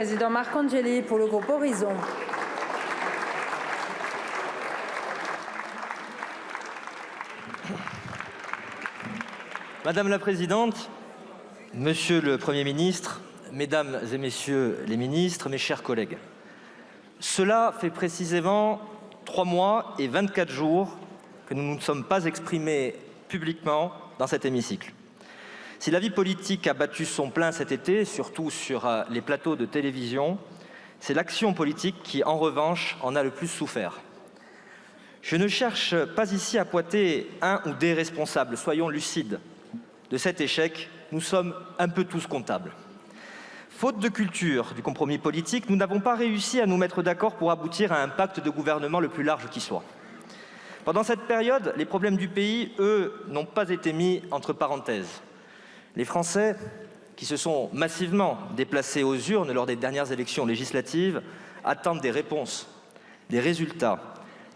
Président Marcangeli pour le groupe Horizon. Madame la Présidente, Monsieur le Premier ministre, Mesdames et Messieurs les ministres, mes chers collègues, cela fait précisément 3 mois et 24 jours que nous ne nous sommes pas exprimés publiquement dans cet hémicycle. Si la vie politique a battu son plein cet été, surtout sur les plateaux de télévision, c'est l'action politique qui, en revanche, en a le plus souffert. Je ne cherche pas ici à pointer un ou des responsables, soyons lucides. De cet échec, nous sommes un peu tous comptables. Faute de culture du compromis politique, nous n'avons pas réussi à nous mettre d'accord pour aboutir à un pacte de gouvernement le plus large qui soit. Pendant cette période, les problèmes du pays, eux, n'ont pas été mis entre parenthèses. Les Français, qui se sont massivement déplacés aux urnes lors des dernières élections législatives, attendent des réponses, des résultats,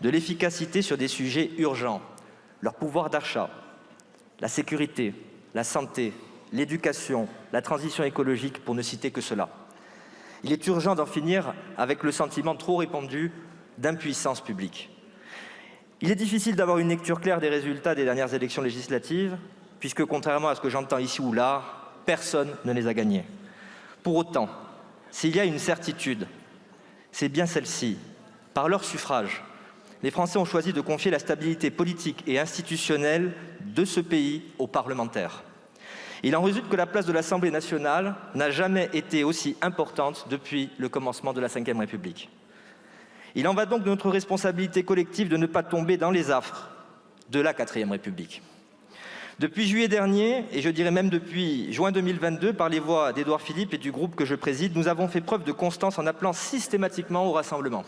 de l'efficacité sur des sujets urgents, leur pouvoir d'achat, la sécurité, la santé, l'éducation, la transition écologique, pour ne citer que cela. Il est urgent d'en finir avec le sentiment trop répandu d'impuissance publique. Il est difficile d'avoir une lecture claire des résultats des dernières élections législatives, puisque, contrairement à ce que j'entends ici ou là, personne ne les a gagnés. Pour autant, s'il y a une certitude, c'est bien celle-ci. Par leur suffrage, les Français ont choisi de confier la stabilité politique et institutionnelle de ce pays aux parlementaires. Il en résulte que la place de l'Assemblée nationale n'a jamais été aussi importante depuis le commencement de la Ve République. Il en va donc de notre responsabilité collective de ne pas tomber dans les affres de la IVe République. Depuis juillet dernier, et je dirais même depuis juin 2022, par les voix d'Édouard Philippe et du groupe que je préside, nous avons fait preuve de constance en appelant systématiquement au rassemblement.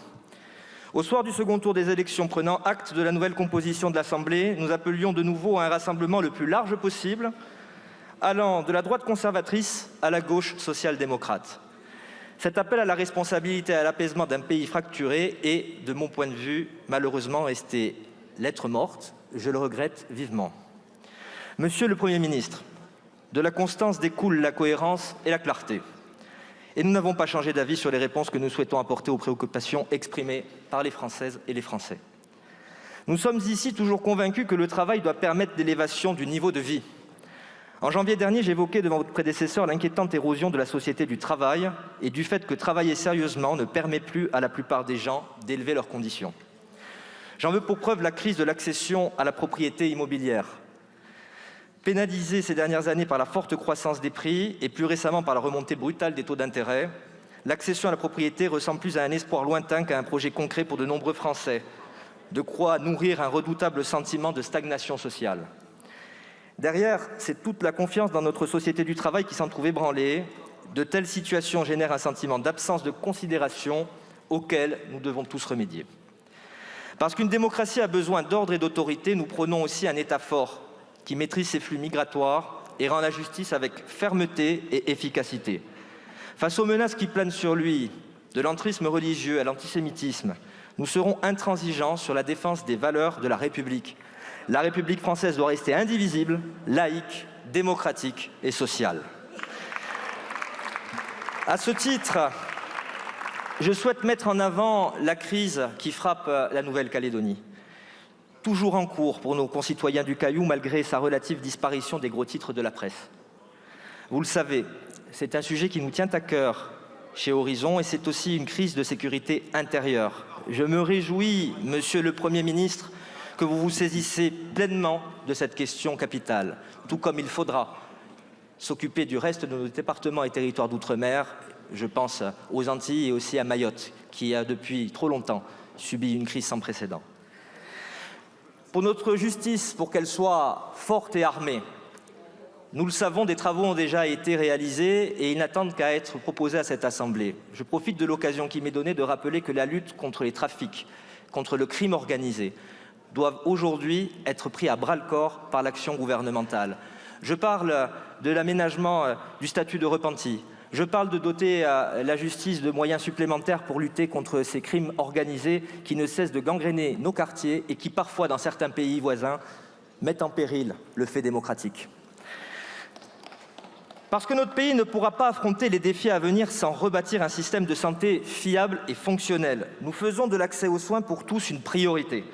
Au soir du second tour des élections, prenant acte de la nouvelle composition de l'Assemblée, nous appelions de nouveau à un rassemblement le plus large possible, allant de la droite conservatrice à la gauche social-démocrate. Cet appel à la responsabilité et à l'apaisement d'un pays fracturé est, de mon point de vue, malheureusement resté lettre morte. Je le regrette vivement. Monsieur le Premier ministre, de la constance découle la cohérence et la clarté. Et nous n'avons pas changé d'avis sur les réponses que nous souhaitons apporter aux préoccupations exprimées par les Françaises et les Français. Nous sommes ici toujours convaincus que le travail doit permettre l'élévation du niveau de vie. En janvier dernier, j'évoquais devant votre prédécesseur l'inquiétante érosion de la société du travail et du fait que travailler sérieusement ne permet plus à la plupart des gens d'élever leurs conditions. J'en veux pour preuve la crise de l'accession à la propriété immobilière. Pénalisée ces dernières années par la forte croissance des prix et plus récemment par la remontée brutale des taux d'intérêt, l'accession à la propriété ressemble plus à un espoir lointain qu'à un projet concret pour de nombreux Français, de quoi nourrir un redoutable sentiment de stagnation sociale. Derrière, c'est toute la confiance dans notre société du travail qui s'en trouve ébranlée. De telles situations génèrent un sentiment d'absence de considération auquel nous devons tous remédier. Parce qu'une démocratie a besoin d'ordre et d'autorité, nous prônons aussi un État fort qui maîtrise ses flux migratoires et rend la justice avec fermeté et efficacité. Face aux menaces qui planent sur lui, de l'entrisme religieux à l'antisémitisme, nous serons intransigeants sur la défense des valeurs de la République. La République française doit rester indivisible, laïque, démocratique et sociale. À ce titre, je souhaite mettre en avant la crise qui frappe la Nouvelle-Calédonie. Toujours en cours pour nos concitoyens du Caillou, malgré sa relative disparition des gros titres de la presse. Vous le savez, c'est un sujet qui nous tient à cœur chez Horizon et c'est aussi une crise de sécurité intérieure. Je me réjouis, Monsieur le Premier ministre, que vous vous saisissez pleinement de cette question capitale, tout comme il faudra s'occuper du reste de nos départements et territoires d'outre-mer. Je pense aux Antilles et aussi à Mayotte, qui a depuis trop longtemps subi une crise sans précédent. Pour notre justice, pour qu'elle soit forte et armée, nous le savons, des travaux ont déjà été réalisés et ils n'attendent qu'à être proposés à cette Assemblée. Je profite de l'occasion qui m'est donnée de rappeler que la lutte contre les trafics, contre le crime organisé, doivent aujourd'hui être pris à bras-le-corps par l'action gouvernementale. Je parle de l'aménagement du statut de repenti. Je parle de doter la justice de moyens supplémentaires pour lutter contre ces crimes organisés qui ne cessent de gangréner nos quartiers et qui, parfois, dans certains pays voisins, mettent en péril le fait démocratique. Parce que notre pays ne pourra pas affronter les défis à venir sans rebâtir un système de santé fiable et fonctionnel. Nous faisons de l'accès aux soins pour tous une priorité.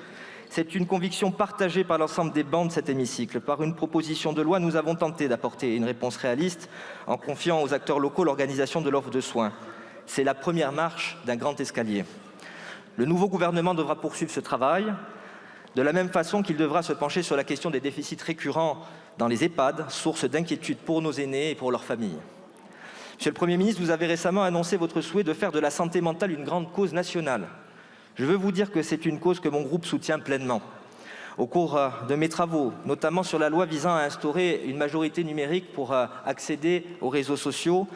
C'est une conviction partagée par l'ensemble des bancs de cet hémicycle. Par une proposition de loi, nous avons tenté d'apporter une réponse réaliste en confiant aux acteurs locaux l'organisation de l'offre de soins. C'est la première marche d'un grand escalier. Le nouveau gouvernement devra poursuivre ce travail, de la même façon qu'il devra se pencher sur la question des déficits récurrents dans les EHPAD, source d'inquiétude pour nos aînés et pour leurs familles. Monsieur le Premier ministre, vous avez récemment annoncé votre souhait de faire de la santé mentale une grande cause nationale. Je veux vous dire que c'est une cause que mon groupe soutient pleinement. Au cours de mes travaux, notamment sur la loi visant à instaurer une majorité numérique pour accéder aux réseaux sociaux,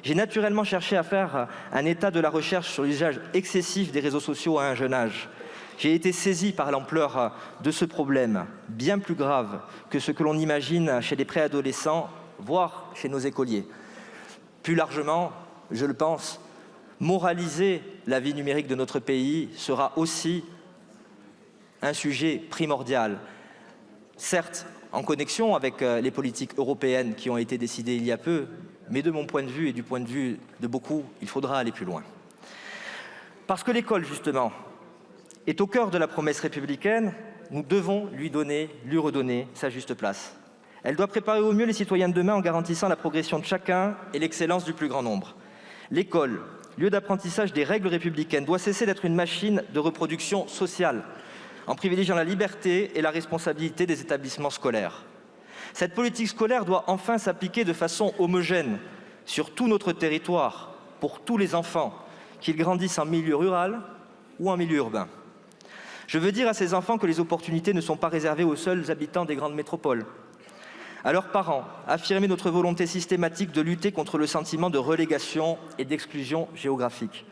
j'ai naturellement cherché à faire un état de la recherche sur l'usage excessif des réseaux sociaux à un jeune âge. J'ai été saisi par l'ampleur de ce problème, bien plus grave que ce que l'on imagine chez les préadolescents, voire chez nos écoliers. Plus largement, je le pense, moraliser la vie numérique de notre pays sera aussi un sujet primordial. Certes, en connexion avec les politiques européennes qui ont été décidées il y a peu, mais de mon point de vue et du point de vue de beaucoup, il faudra aller plus loin. Parce que l'école, justement, est au cœur de la promesse républicaine, nous devons lui redonner sa juste place. Elle doit préparer au mieux les citoyens de demain en garantissant la progression de chacun et l'excellence du plus grand nombre. L'école, lieu d'apprentissage des règles républicaines, doit cesser d'être une machine de reproduction sociale, en privilégiant la liberté et la responsabilité des établissements scolaires. Cette politique scolaire doit enfin s'appliquer de façon homogène sur tout notre territoire, pour tous les enfants, qu'ils grandissent en milieu rural ou en milieu urbain. Je veux dire à ces enfants que les opportunités ne sont pas réservées aux seuls habitants des grandes métropoles. À leurs parents, affirmer notre volonté systématique de lutter contre le sentiment de relégation et d'exclusion géographique.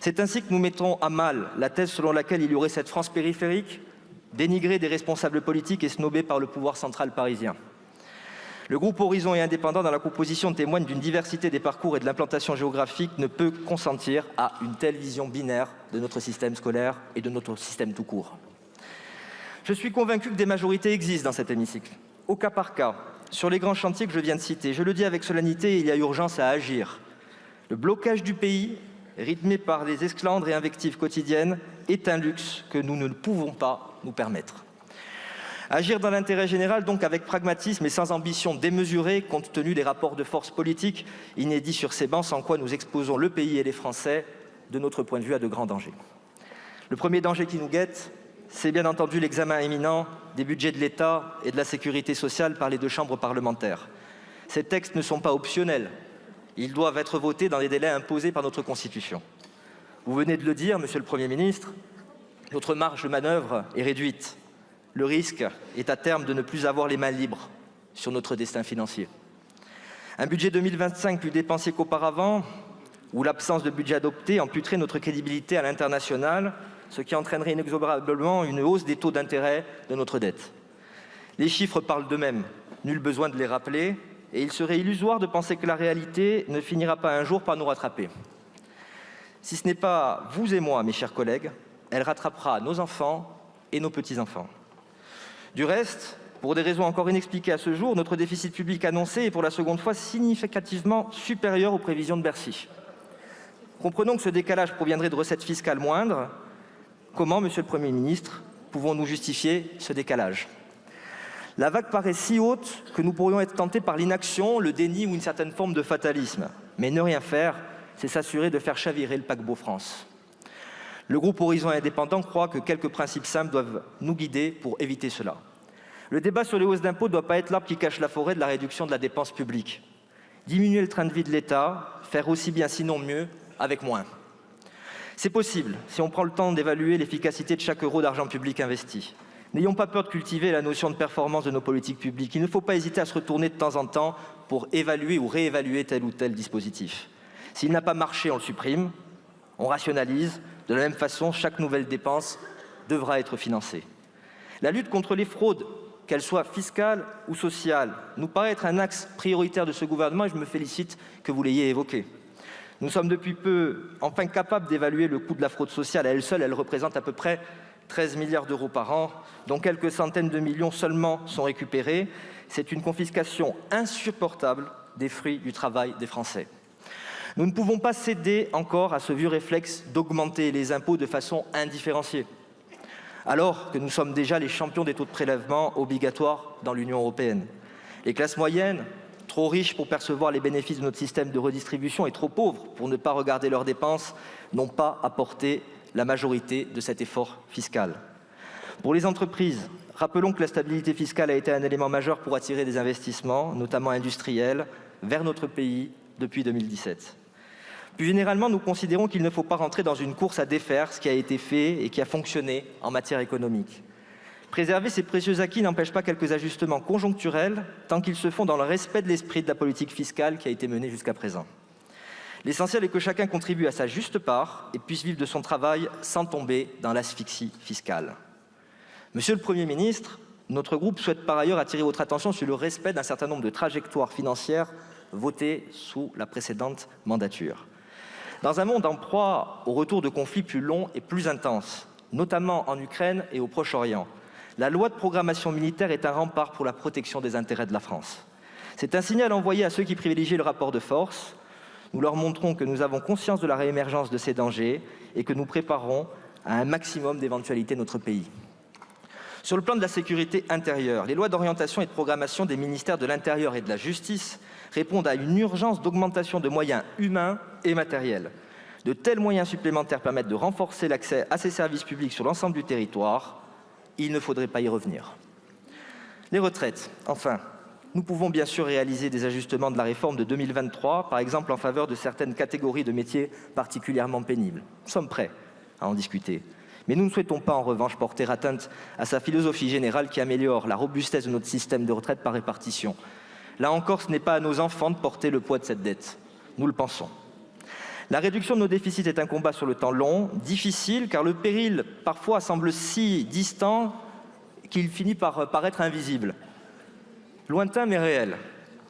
C'est ainsi que nous mettrons à mal la thèse selon laquelle il y aurait cette France périphérique, dénigrée des responsables politiques et snobée par le pouvoir central parisien. Le groupe Horizon et Indépendants, dans la composition, témoigne d'une diversité des parcours et de l'implantation géographique, ne peut consentir à une telle vision binaire de notre système scolaire et de notre système tout court. Je suis convaincu que des majorités existent dans cet hémicycle, au cas par cas, sur les grands chantiers que je viens de citer. Je le dis avec solennité, il y a urgence à agir. Le blocage du pays, rythmé par des esclandres et invectives quotidiennes, est un luxe que nous ne pouvons pas nous permettre. Agir dans l'intérêt général, donc avec pragmatisme et sans ambition démesurée, compte tenu des rapports de force politiques inédits sur ces bancs, sans quoi nous exposons le pays et les Français, de notre point de vue, à de grands dangers. Le premier danger qui nous guette, c'est bien entendu l'examen imminent des budgets de l'État et de la sécurité sociale par les deux chambres parlementaires. Ces textes ne sont pas optionnels. Ils doivent être votés dans les délais imposés par notre Constitution. Vous venez de le dire, Monsieur le Premier ministre, notre marge de manœuvre est réduite. Le risque est à terme de ne plus avoir les mains libres sur notre destin financier. Un budget 2025 plus dépensier qu'auparavant, où l'absence de budget adopté amputerait notre crédibilité à l'international, ce qui entraînerait inexorablement une hausse des taux d'intérêt de notre dette. Les chiffres parlent d'eux-mêmes, nul besoin de les rappeler, et il serait illusoire de penser que la réalité ne finira pas un jour par nous rattraper. Si ce n'est pas vous et moi, mes chers collègues, elle rattrapera nos enfants et nos petits-enfants. Du reste, pour des raisons encore inexpliquées à ce jour, notre déficit public annoncé est pour la seconde fois significativement supérieur aux prévisions de Bercy. Comprenons que ce décalage proviendrait de recettes fiscales moindres. Comment, Monsieur le Premier ministre, pouvons-nous justifier ce décalage ? La vague paraît si haute que nous pourrions être tentés par l'inaction, le déni ou une certaine forme de fatalisme. Mais ne rien faire, c'est s'assurer de faire chavirer le paquebot France. Le groupe Horizon et Indépendants croit que quelques principes simples doivent nous guider pour éviter cela. Le débat sur les hausses d'impôts ne doit pas être l'arbre qui cache la forêt de la réduction de la dépense publique. Diminuer le train de vie de l'État, faire aussi bien sinon mieux avec moins. C'est possible si on prend le temps d'évaluer l'efficacité de chaque euro d'argent public investi. N'ayons pas peur de cultiver la notion de performance de nos politiques publiques. Il ne faut pas hésiter à se retourner de temps en temps pour évaluer ou réévaluer tel ou tel dispositif. S'il n'a pas marché, on le supprime, on rationalise. De la même façon, chaque nouvelle dépense devra être financée. La lutte contre les fraudes, qu'elles soient fiscales ou sociales, nous paraît être un axe prioritaire de ce gouvernement et je me félicite que vous l'ayez évoqué. Nous sommes depuis peu enfin capables d'évaluer le coût de la fraude sociale. À elle seule, elle représente à peu près 13 milliards d'euros par an, dont quelques centaines de millions seulement sont récupérés. C'est une confiscation insupportable des fruits du travail des Français. Nous ne pouvons pas céder encore à ce vieux réflexe d'augmenter les impôts de façon indifférenciée, alors que nous sommes déjà les champions des taux de prélèvement obligatoires dans l'Union européenne. Les classes moyennes, trop riches pour percevoir les bénéfices de notre système de redistribution et trop pauvres pour ne pas regarder leurs dépenses, n'ont pas apporté la majorité de cet effort fiscal. Pour les entreprises, rappelons que la stabilité fiscale a été un élément majeur pour attirer des investissements, notamment industriels, vers notre pays depuis 2017. Plus généralement, nous considérons qu'il ne faut pas rentrer dans une course à défaire ce qui a été fait et qui a fonctionné en matière économique. Préserver ces précieux acquis n'empêche pas quelques ajustements conjoncturels tant qu'ils se font dans le respect de l'esprit de la politique fiscale qui a été menée jusqu'à présent. L'essentiel est que chacun contribue à sa juste part et puisse vivre de son travail sans tomber dans l'asphyxie fiscale. Monsieur le Premier ministre, notre groupe souhaite par ailleurs attirer votre attention sur le respect d'un certain nombre de trajectoires financières votées sous la précédente mandature. Dans un monde en proie au retour de conflits plus longs et plus intenses, notamment en Ukraine et au Proche-Orient, la loi de programmation militaire est un rempart pour la protection des intérêts de la France. C'est un signal envoyé à ceux qui privilégient le rapport de force. Nous leur montrons que nous avons conscience de la réémergence de ces dangers et que nous préparons à un maximum d'éventualités notre pays. Sur le plan de la sécurité intérieure, les lois d'orientation et de programmation des ministères de l'Intérieur et de la Justice répondent à une urgence d'augmentation de moyens humains et matériels. De tels moyens supplémentaires permettent de renforcer l'accès à ces services publics sur l'ensemble du territoire. Il ne faudrait pas y revenir. Les retraites, enfin. Nous pouvons bien sûr réaliser des ajustements de la réforme de 2023, par exemple en faveur de certaines catégories de métiers particulièrement pénibles. Nous sommes prêts à en discuter. Mais nous ne souhaitons pas en revanche porter atteinte à sa philosophie générale qui améliore la robustesse de notre système de retraite par répartition. Là encore, ce n'est pas à nos enfants de porter le poids de cette dette. Nous le pensons. La réduction de nos déficits est un combat sur le temps long, difficile, car le péril parfois semble si distant qu'il finit par paraître invisible. Lointain mais réel.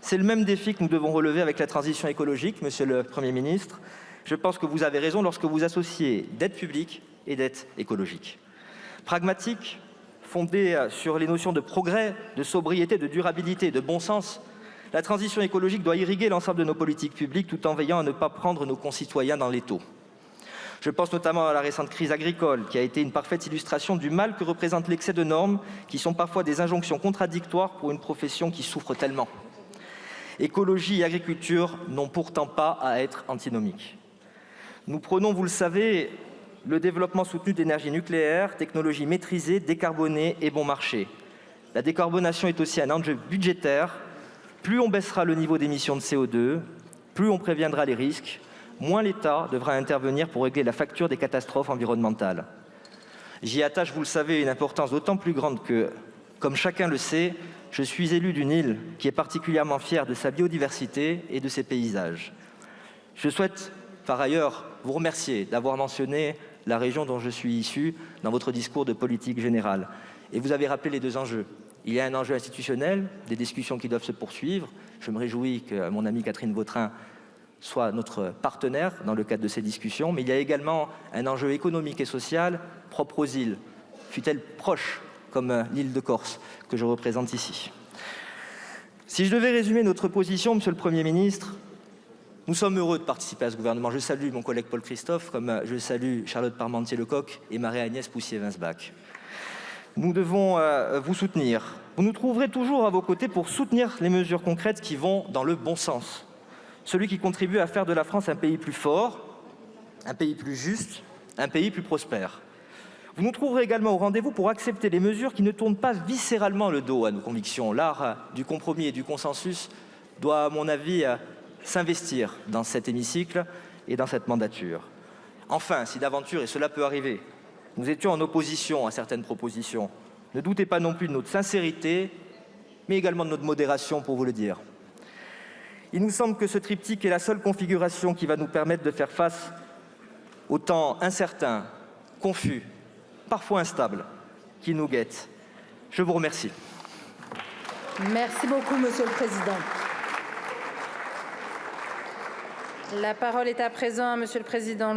C'est le même défi que nous devons relever avec la transition écologique, Monsieur le Premier ministre. Je pense que vous avez raison lorsque vous associez dette publique et dette écologique. Pragmatique, fondée sur les notions de progrès, de sobriété, de durabilité, de bon sens, la transition écologique doit irriguer l'ensemble de nos politiques publiques tout en veillant à ne pas prendre nos concitoyens dans l'étau. Je pense notamment à la récente crise agricole, qui a été une parfaite illustration du mal que représente l'excès de normes, qui sont parfois des injonctions contradictoires pour une profession qui souffre tellement. Écologie et agriculture n'ont pourtant pas à être antinomiques. Nous prônons, vous le savez, le développement soutenu d'énergie nucléaire, technologie maîtrisée, décarbonée et bon marché. La décarbonation est aussi un enjeu budgétaire. Plus on baissera le niveau d'émissions de CO2, plus on préviendra les risques, moins l'État devra intervenir pour régler la facture des catastrophes environnementales. J'y attache, vous le savez, une importance d'autant plus grande que, comme chacun le sait, je suis élu d'une île qui est particulièrement fière de sa biodiversité et de ses paysages. Je souhaite, par ailleurs, vous remercier d'avoir mentionné la région dont je suis issu dans votre discours de politique générale. Et vous avez rappelé les deux enjeux. Il y a un enjeu institutionnel, des discussions qui doivent se poursuivre. Je me réjouis que mon amie Catherine Vautrin soit notre partenaire dans le cadre de ces discussions, mais il y a également un enjeu économique et social propre aux îles, fût-elle proche, comme l'île de Corse, que je représente ici. Si je devais résumer notre position, Monsieur le Premier ministre, nous sommes heureux de participer à ce gouvernement. Je salue mon collègue Paul Christophe, comme je salue Charlotte Parmentier-Lecocq et Marie-Agnès Poussier-Winsbach. Nous devons vous soutenir. Vous nous trouverez toujours à vos côtés pour soutenir les mesures concrètes qui vont dans le bon sens. Celui qui contribue à faire de la France un pays plus fort, un pays plus juste, un pays plus prospère. Vous nous trouverez également au rendez-vous pour accepter les mesures qui ne tournent pas viscéralement le dos à nos convictions. L'art du compromis et du consensus doit, à mon avis, s'investir dans cet hémicycle et dans cette mandature. Enfin, si d'aventure, et cela peut arriver, nous étions en opposition à certaines propositions, ne doutez pas non plus de notre sincérité, mais également de notre modération, pour vous le dire. Il nous semble que ce triptyque est la seule configuration qui va nous permettre de faire face au temps incertain, confus, parfois instable, qui nous guette. Je vous remercie. Merci beaucoup, Monsieur le Président. La parole est à présent à Monsieur le Président